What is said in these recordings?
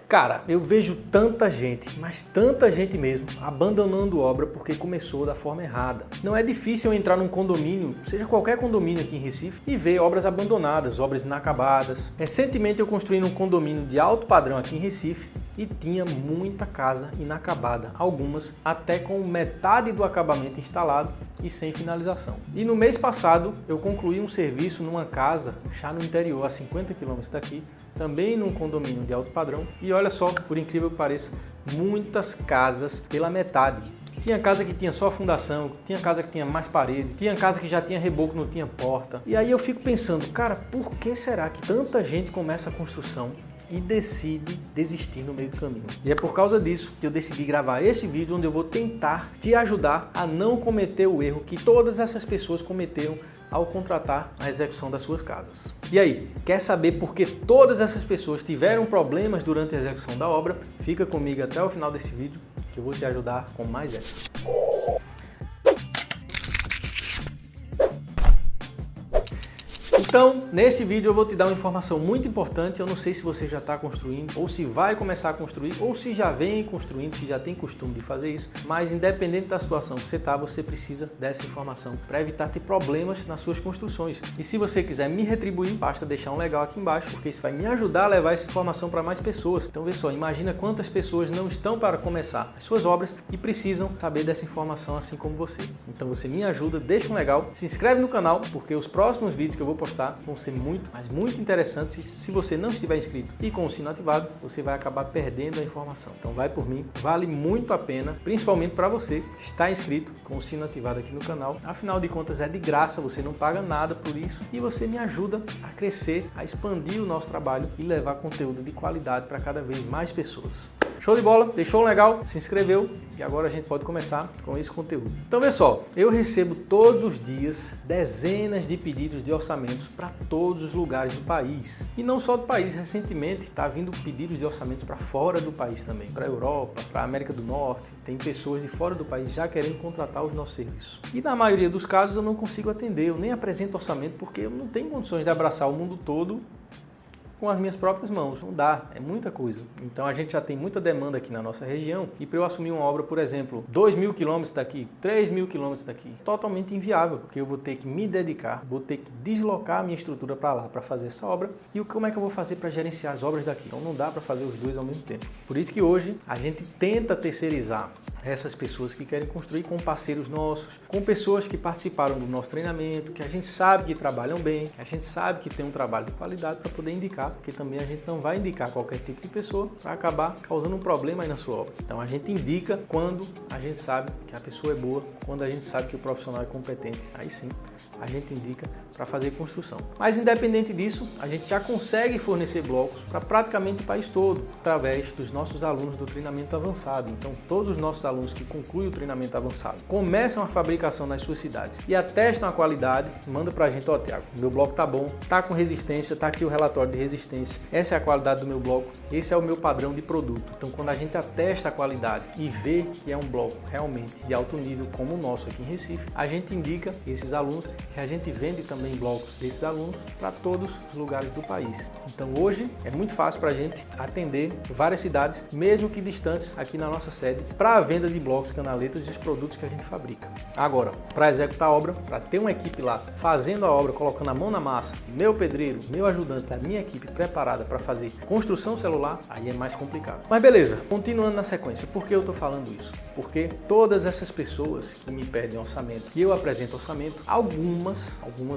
Cara, eu vejo tanta gente, mas tanta gente mesmo, abandonando obra porque começou da forma errada. Não é difícil eu entrar num condomínio, seja qualquer condomínio aqui em Recife, e ver obras abandonadas, obras inacabadas. Recentemente eu construí um condomínio de alto padrão aqui em Recife e tinha muita casa inacabada, algumas até com metade do acabamento instalado e sem finalização. E no mês passado eu concluí um serviço numa casa já no interior, a 50 km daqui, também num condomínio de alto padrão, e olha só, por incrível que pareça, muitas casas pela metade. Tinha casa que tinha só fundação, tinha casa que tinha mais parede, tinha casa que já tinha reboco, não tinha porta. E aí eu fico pensando, cara, por que será que tanta gente começa a construção e decide desistir no meio do caminho? E é por causa disso que eu decidi gravar esse vídeo, onde eu vou tentar te ajudar a não cometer o erro que todas essas pessoas cometeram ao contratar a execução das suas casas. E aí, quer saber por que todas essas pessoas tiveram problemas durante a execução da obra? Fica comigo até o final desse vídeo que eu vou te ajudar com mais essa. Então, nesse vídeo eu vou te dar uma informação muito importante. Eu não sei se você já está construindo, ou se vai começar a construir, ou se já vem construindo, se já tem costume de fazer isso. Mas independente da situação que você está, você precisa dessa informação para evitar ter problemas nas suas construções. E se você quiser me retribuir, basta deixar um legal aqui embaixo, porque isso vai me ajudar a levar essa informação para mais pessoas. Então vê só, imagina quantas pessoas não estão para começar as suas obras e precisam saber dessa informação assim como você. Então você me ajuda, deixa um legal, se inscreve no canal, porque os próximos vídeos que eu vou postar vão ser muito, mas muito interessantes. Se você não estiver inscrito e com o sino ativado, você vai acabar perdendo a informação. Então vai por mim, vale muito a pena, principalmente para você estar inscrito com o sino ativado aqui no canal. Afinal de contas é de graça, você não paga nada por isso e você me ajuda a crescer, a expandir o nosso trabalho e levar conteúdo de qualidade para cada vez mais pessoas. Show de bola? Deixou um legal? Se inscreveu? E agora a gente pode começar com esse conteúdo. Então, vê só, eu recebo todos os dias dezenas de pedidos de orçamentos para todos os lugares do país. E não só do país, recentemente está vindo pedidos de orçamentos para fora do país também, para a Europa, para a América do Norte. Tem pessoas de fora do país já querendo contratar os nossos serviços. E na maioria dos casos eu não consigo atender, eu nem apresento orçamento porque eu não tenho condições de abraçar o mundo todo com as minhas próprias mãos. Não dá, é muita coisa. Então a gente já tem muita demanda aqui na nossa região e para eu assumir uma obra, por exemplo, 2.000 quilômetros daqui, 3.000 quilômetros daqui, totalmente inviável, porque eu vou ter que me dedicar, vou ter que deslocar a minha estrutura para lá para fazer essa obra. E como é que eu vou fazer para gerenciar as obras daqui? Então não dá para fazer os dois ao mesmo tempo. Por isso que hoje a gente tenta terceirizar essas pessoas que querem construir com parceiros nossos, com pessoas que participaram do nosso treinamento, que a gente sabe que trabalham bem, que a gente sabe que tem um trabalho de qualidade para poder indicar, porque também a gente não vai indicar qualquer tipo de pessoa para acabar causando um problema aí na sua obra. Então a gente indica quando a gente sabe que a pessoa é boa, quando a gente sabe que o profissional é competente, aí sim a gente indica para fazer construção. Mas independente disso, a gente já consegue fornecer blocos para praticamente o país todo, através dos nossos alunos do treinamento avançado. Então todos os nossos alunos que concluem o treinamento avançado começam a fabricação nas suas cidades e atestam a qualidade, manda para a gente, ó, Thiago, meu bloco tá bom, tá com resistência, tá aqui o relatório de resistência, essa é a qualidade do meu bloco, esse é o meu padrão de produto. Então quando a gente atesta a qualidade e vê que é um bloco realmente de alto nível como o nosso aqui em Recife, a gente indica esses alunos que a gente vende também blocos desses alunos para todos os lugares do país. Então hoje é muito fácil para a gente atender várias cidades, mesmo que distantes, aqui na nossa sede, para a venda de blocos, canaletas e os produtos que a gente fabrica. Agora, para executar a obra, para ter uma equipe lá fazendo a obra, colocando a mão na massa, meu pedreiro, meu ajudante, a minha equipe preparada para fazer construção celular, aí é mais complicado. Mas beleza, continuando na sequência, por que eu estou falando isso? Porque todas essas pessoas que me pedem orçamento, que eu apresento orçamento, algumas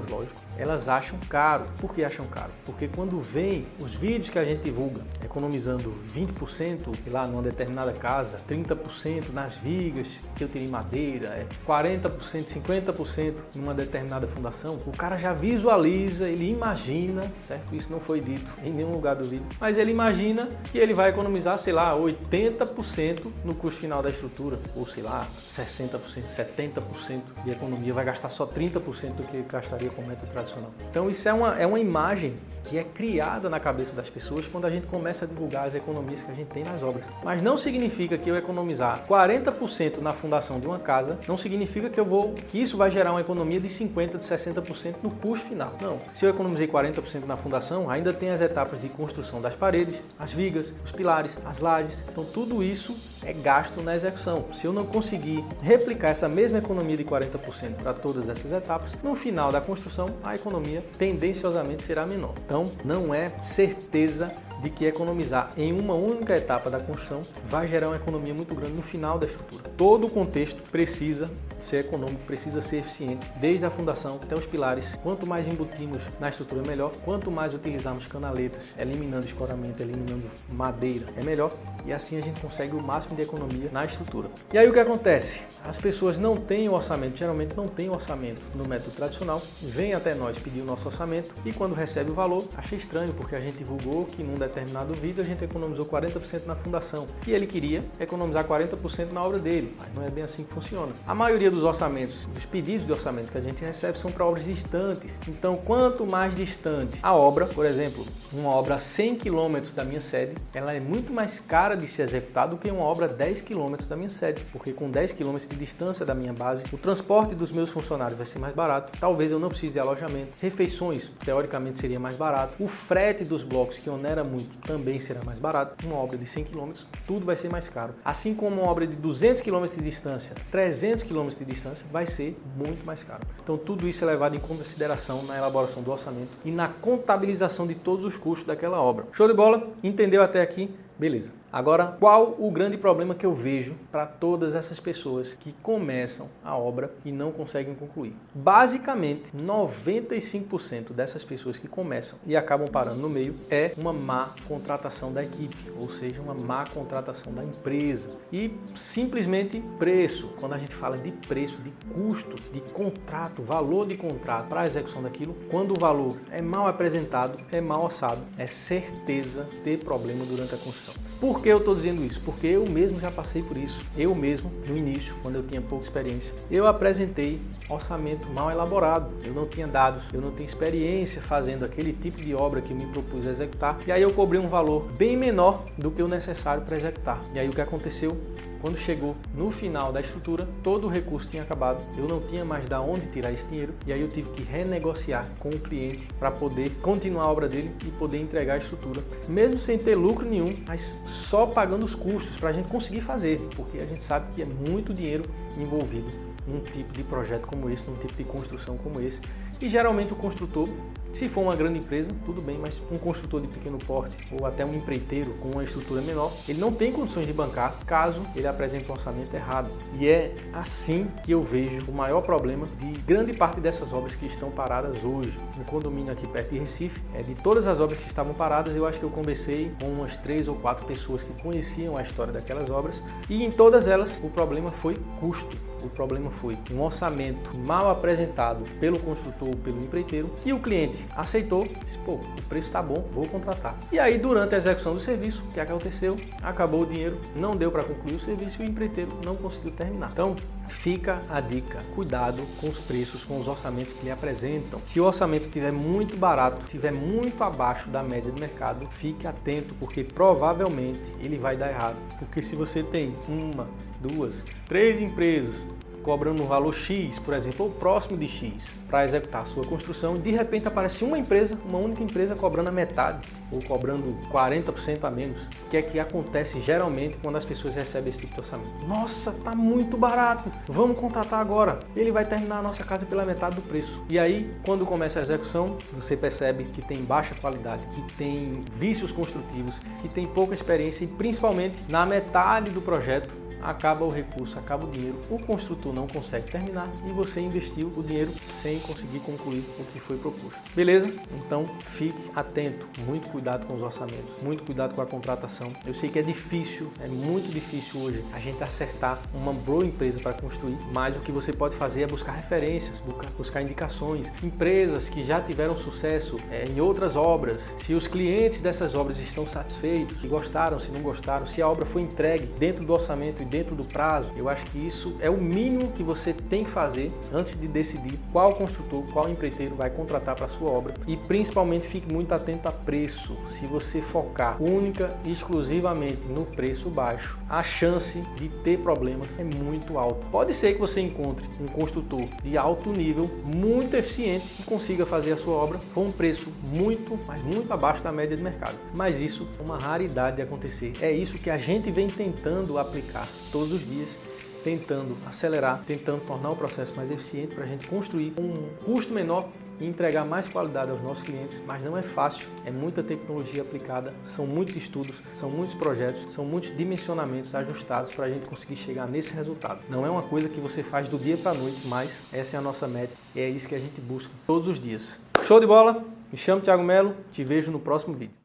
lógico, elas acham caro. Por que acham caro? Porque quando vem os vídeos que a gente divulga, economizando 20% lá numa determinada casa, 30% nas vigas que eu tirei madeira, 40%, 50% numa determinada fundação, o cara já visualiza, ele imagina, certo? Isso não foi dito em nenhum lugar do vídeo, mas ele imagina que ele vai economizar, sei lá, 80% no custo final da estrutura, ou sei lá, 60%, 70% de economia, vai gastar só 30% do que gastaria com o método tradicional. Então isso é uma imagem que é criada na cabeça das pessoas quando a gente começa a divulgar as economias que a gente tem nas obras. Mas não significa que eu economizar 40% na fundação de uma casa, não significa que isso vai gerar uma economia de 50%, de 60% no custo final. Não. Se eu economizei 40% na fundação, ainda tem as etapas de construção das paredes, as vigas, os pilares, as lajes. Então tudo isso é gasto na execução. Se eu não conseguir replicar essa mesma economia de 40% para todas essas etapas, no final da construção a economia tendenciosamente será menor. Então não é certeza de que economizar em uma única etapa da construção vai gerar uma economia muito grande no final da estrutura. Todo o contexto precisa ser econômico, precisa ser eficiente, desde a fundação até os pilares. Quanto mais embutimos na estrutura, melhor. Quanto mais utilizarmos canaletas, eliminando escoramento, eliminando madeira, é melhor. E assim a gente consegue o máximo de economia na estrutura. E aí o que acontece? As pessoas não têm orçamento, geralmente não têm orçamento no método tradicional, vem até nós pedir o nosso orçamento e quando recebe o valor, acha estranho, porque a gente divulgou que num determinado vídeo a gente economizou 40% na fundação e ele queria economizar 40% na obra dele, mas não é bem assim que funciona. A maioria dos orçamentos, dos pedidos de orçamento que a gente recebe são para obras distantes, então quanto mais distante a obra, por exemplo, uma obra a 100 km da minha sede, ela é muito mais cara de se executar do que uma obra a 10 km da minha sede, porque com 10 km de distância da minha base, o transporte dos meus funcionários vai ser mais barato, talvez eu não precise de alojamento, refeições teoricamente seria mais barato, o frete dos blocos que onera muito também será mais barato, uma obra de 100 km, tudo vai ser mais caro. Assim como uma obra de 200 km de distância, 300 km de distância, vai ser muito mais caro. Então tudo isso é levado em consideração na elaboração do orçamento e na contabilização de todos os custos daquela obra. Show de bola? Entendeu até aqui? Beleza. Agora, qual o grande problema que eu vejo para todas essas pessoas que começam a obra e não conseguem concluir? Basicamente, 95% dessas pessoas que começam e acabam parando no meio é uma má contratação da equipe, ou seja, uma má contratação da empresa. E simplesmente preço, quando a gente fala de preço, de custo, de contrato, valor de contrato para a execução daquilo, quando o valor é mal apresentado, é mal orçado, é certeza ter problema durante a construção. Por que eu estou dizendo isso? Porque eu mesmo já passei por isso. Eu mesmo, no início, quando eu tinha pouca experiência, eu apresentei orçamento mal elaborado. Eu não tinha dados, eu não tinha experiência fazendo aquele tipo de obra que eu me propus a executar. E aí eu cobrei um valor bem menor do que o necessário para executar. E aí o que aconteceu? Quando chegou no final da estrutura, todo o recurso tinha acabado. Eu não tinha mais de onde tirar esse dinheiro. E aí eu tive que renegociar com o cliente para poder continuar a obra dele e poder entregar a estrutura. Mesmo sem ter lucro nenhum, mas só pagando os custos para a gente conseguir fazer, porque a gente sabe que é muito dinheiro envolvido num tipo de projeto como esse, num tipo de construção como esse. E geralmente o construtor, se for uma grande empresa, tudo bem, mas um construtor de pequeno porte ou até um empreiteiro com uma estrutura menor, ele não tem condições de bancar caso ele apresente um orçamento errado. E é assim que eu vejo o maior problema de grande parte dessas obras que estão paradas hoje. No condomínio aqui perto de Recife, de todas as obras que estavam paradas, eu acho que eu conversei com umas 3 ou 4 pessoas que conheciam a história daquelas obras e em todas elas o problema foi custo. O problema foi um orçamento mal apresentado pelo construtor ou pelo empreiteiro e o cliente aceitou, disse, pô, o preço está bom, vou contratar. E aí durante a execução do serviço, o que aconteceu? Acabou o dinheiro, não deu para concluir o serviço e o empreiteiro não conseguiu terminar. Então fica a dica, cuidado com os preços, com os orçamentos que lhe apresentam. Se o orçamento estiver muito barato, estiver muito abaixo da média do mercado, fique atento, porque provavelmente ele vai dar errado. Porque se você tem 1, 2, 3 empresas cobrando um valor X, por exemplo, ou próximo de X, para executar a sua construção, e de repente aparece uma única empresa cobrando a metade, ou cobrando 40% a menos. O que é que acontece geralmente quando as pessoas recebem esse tipo de orçamento? Nossa, tá muito barato, vamos contratar agora. Ele vai terminar a nossa casa pela metade do preço. E aí, quando começa a execução, você percebe que tem baixa qualidade, que tem vícios construtivos, que tem pouca experiência e principalmente na metade do projeto acaba o recurso, acaba o dinheiro, o construtor não consegue terminar e você investiu o dinheiro sem conseguir concluir o que foi proposto. Beleza? Então fique atento, muito cuidado com os orçamentos, muito cuidado com a contratação. Eu sei que é difícil, é muito difícil hoje a gente acertar uma boa empresa para construir, mas o que você pode fazer é buscar referências, buscar indicações, empresas que já tiveram sucesso em outras obras, se os clientes dessas obras estão satisfeitos, se gostaram, se não gostaram, se a obra foi entregue dentro do orçamento e dentro do prazo. Eu acho que isso é o mínimo mínimo que você tem que fazer antes de decidir qual construtor, qual empreiteiro vai contratar para a sua obra. E principalmente fique muito atento a preço. Se você focar única e exclusivamente no preço baixo, a chance de ter problemas é muito alta. Pode ser que você encontre um construtor de alto nível, muito eficiente, que consiga fazer a sua obra com um preço muito, mas muito abaixo da média de mercado. Mas isso é uma raridade de acontecer. É isso que a gente vem tentando aplicar todos os dias, tentando acelerar, tentando tornar o processo mais eficiente para a gente construir com um custo menor e entregar mais qualidade aos nossos clientes, mas não é fácil, é muita tecnologia aplicada, são muitos estudos, são muitos projetos, são muitos dimensionamentos ajustados para a gente conseguir chegar nesse resultado. Não é uma coisa que você faz do dia para a noite, mas essa é a nossa meta e é isso que a gente busca todos os dias. Show de bola? Me chamo Thiago Melo, te vejo no próximo vídeo.